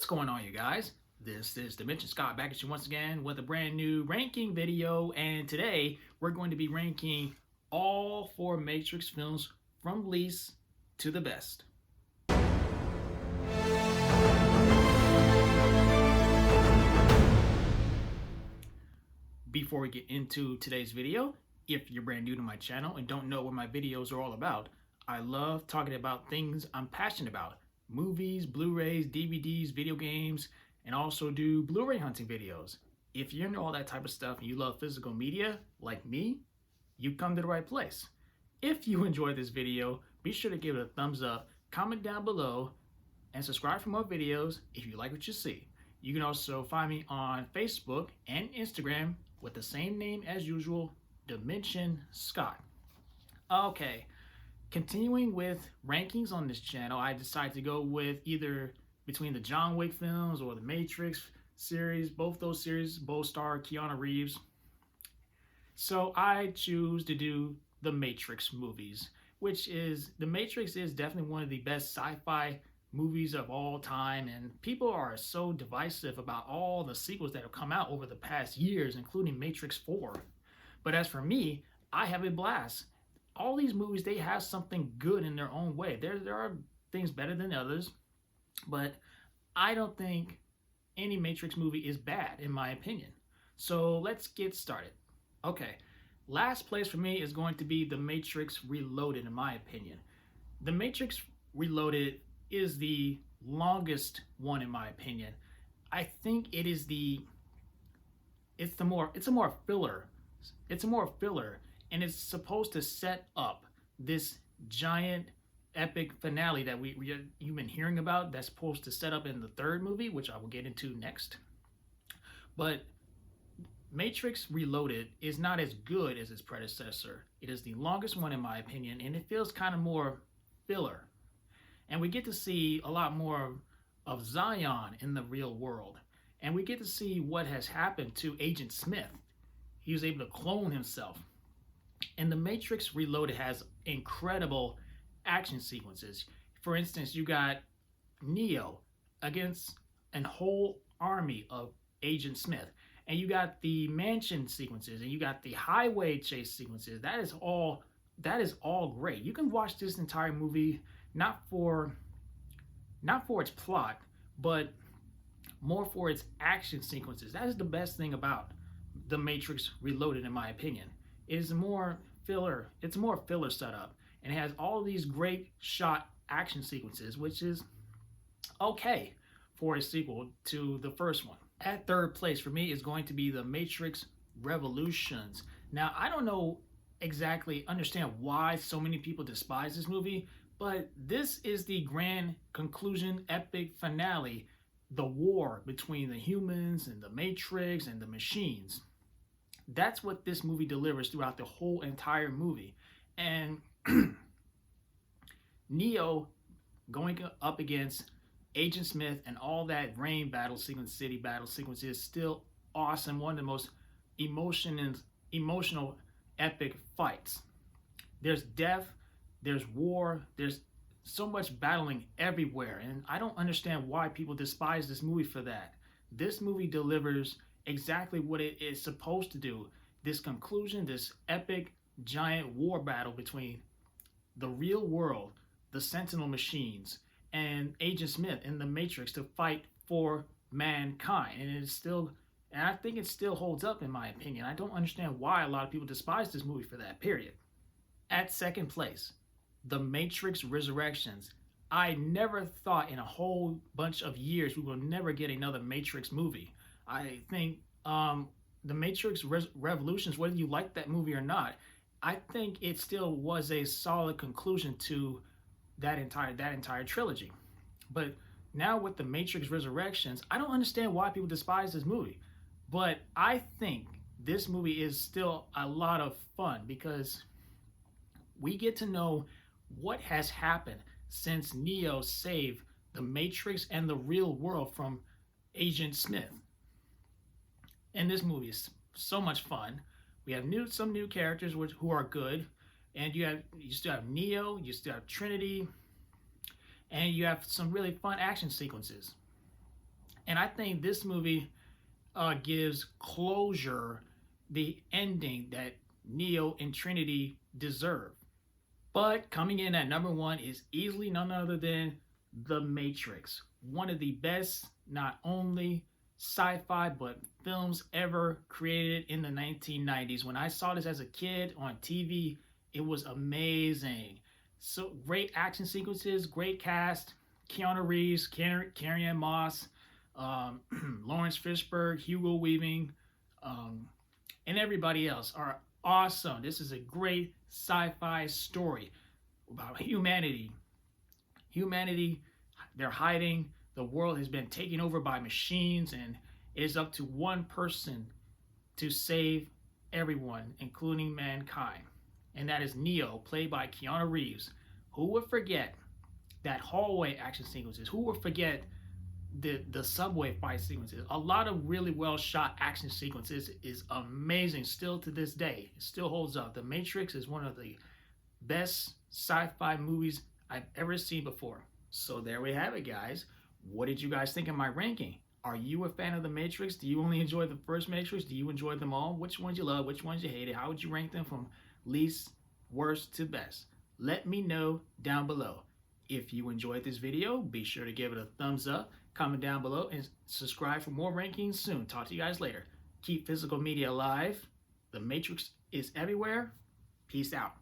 What's going on, you guys? This is Dimension Scott back at you once again with a brand new ranking video, and today we're going to be ranking all four Matrix films from least to the best. Before we get into today's video, if you're brand new to my channel and don't know what my videos are all about, I love talking about things I'm passionate about. Movies, Blu-rays, DVDs, video games, and also do Blu-ray hunting videos. If you're into all that type of stuff and you love physical media, like me, you've come to the right place. If you enjoyed this video, be sure to give it a thumbs up, comment down below, and subscribe for more videos if you like what you see. You can also find me on Facebook and Instagram with the same name as usual, Dimension Scott. Okay. Continuing with rankings on this channel, I decided to go with either between the John Wick films or the Matrix series. Both those series both star Keanu Reeves. So I choose to do the Matrix movies, The Matrix is definitely one of the best sci-fi movies of all time, and people are so divisive about all the sequels that have come out over the past years, including Matrix 4. But as for me, I have a blast. All these movies, they have something good in their own way. There are things better than others, but I don't think any Matrix movie is bad, in my opinion. So let's get started. Okay, last place for me is going to be The Matrix Reloaded, in my opinion. The Matrix Reloaded is the longest one, in my opinion. I think it's a more filler. And it's supposed to set up this giant epic finale that you've been hearing about, that's supposed to set up in the third movie, which I will get into next. But Matrix Reloaded is not as good as its predecessor. It is the longest one, in my opinion, and it feels kind of more filler. And we get to see a lot more of Zion in the real world. And we get to see what has happened to Agent Smith. He was able to clone himself. And The Matrix Reloaded has incredible action sequences. For instance, you got Neo against a whole army of Agent Smith. And you got the mansion sequences, and you got the highway chase sequences. That is all great. You can watch this entire movie not for its plot, but more for its action sequences. That is the best thing about The Matrix Reloaded, in my opinion. It's more filler setup, and it has all these great shot action sequences, which is okay for a sequel to the first one. At third place for me is going to be The Matrix Revolutions. Now, I don't understand why so many people despise this movie, but this is the grand conclusion, epic finale, the war between the humans and the Matrix and the machines. That's what this movie delivers throughout the whole entire movie. And Neo going up against Agent Smith and all that rain battle sequence, city battle sequence is still awesome. One of the most emotional, epic fights. There's death, there's war, there's so much battling everywhere. And I don't understand why people despise this movie for that. This movie delivers exactly what it is supposed to do. This conclusion, this epic giant war battle between the real world, the Sentinel machines, and Agent Smith in the Matrix to fight for mankind. And I think it still holds up, in my opinion. I don't understand why a lot of people despise this movie for that, period. At second place, The Matrix Resurrections. I never thought in a whole bunch of years we will never get another Matrix movie. I think The Matrix Revolutions, whether you like that movie or not, I think it still was a solid conclusion to that entire trilogy. But now with The Matrix Resurrections, I don't understand why people despise this movie. But I think this movie is still a lot of fun because we get to know what has happened since Neo saved the Matrix and the real world from Agent Smith. And this movie is so much fun. We have some new characters who are good, and you still have Neo, you still have Trinity, and you have some really fun action sequences. And I think this movie gives closure, the ending that Neo and Trinity deserve. But coming in at number one is easily none other than The Matrix. One of the best, not only sci-fi, but films ever created in the 1990s. When I saw this as a kid on TV, it was amazing. So great action sequences, great cast. Keanu Reeves, Carrie-Anne Moss, Lawrence Fishburne, Hugo Weaving, and everybody else are awesome. This is a great sci-fi story about humanity. Humanity, they're hiding. The world has been taken over by machines, and it is up to one person to save everyone, including mankind. And that is Neo, played by Keanu Reeves. Who would forget that hallway action sequences? Who would forget the subway fight sequences? A lot of really well shot action sequences is amazing still to this day. It still holds up. The Matrix is one of the best sci-fi movies I've ever seen before. So there we have it, guys. What did you guys think of my ranking? Are you a fan of The Matrix? Do you only enjoy the first Matrix? Do you enjoy them all? Which ones you love? Which ones you hated? How would you rank them from least, worst to best? Let me know down below. If you enjoyed this video, be sure to give it a thumbs up, comment down below, and subscribe for more rankings soon. Talk to you guys later. Keep physical media alive. The Matrix is everywhere. Peace out.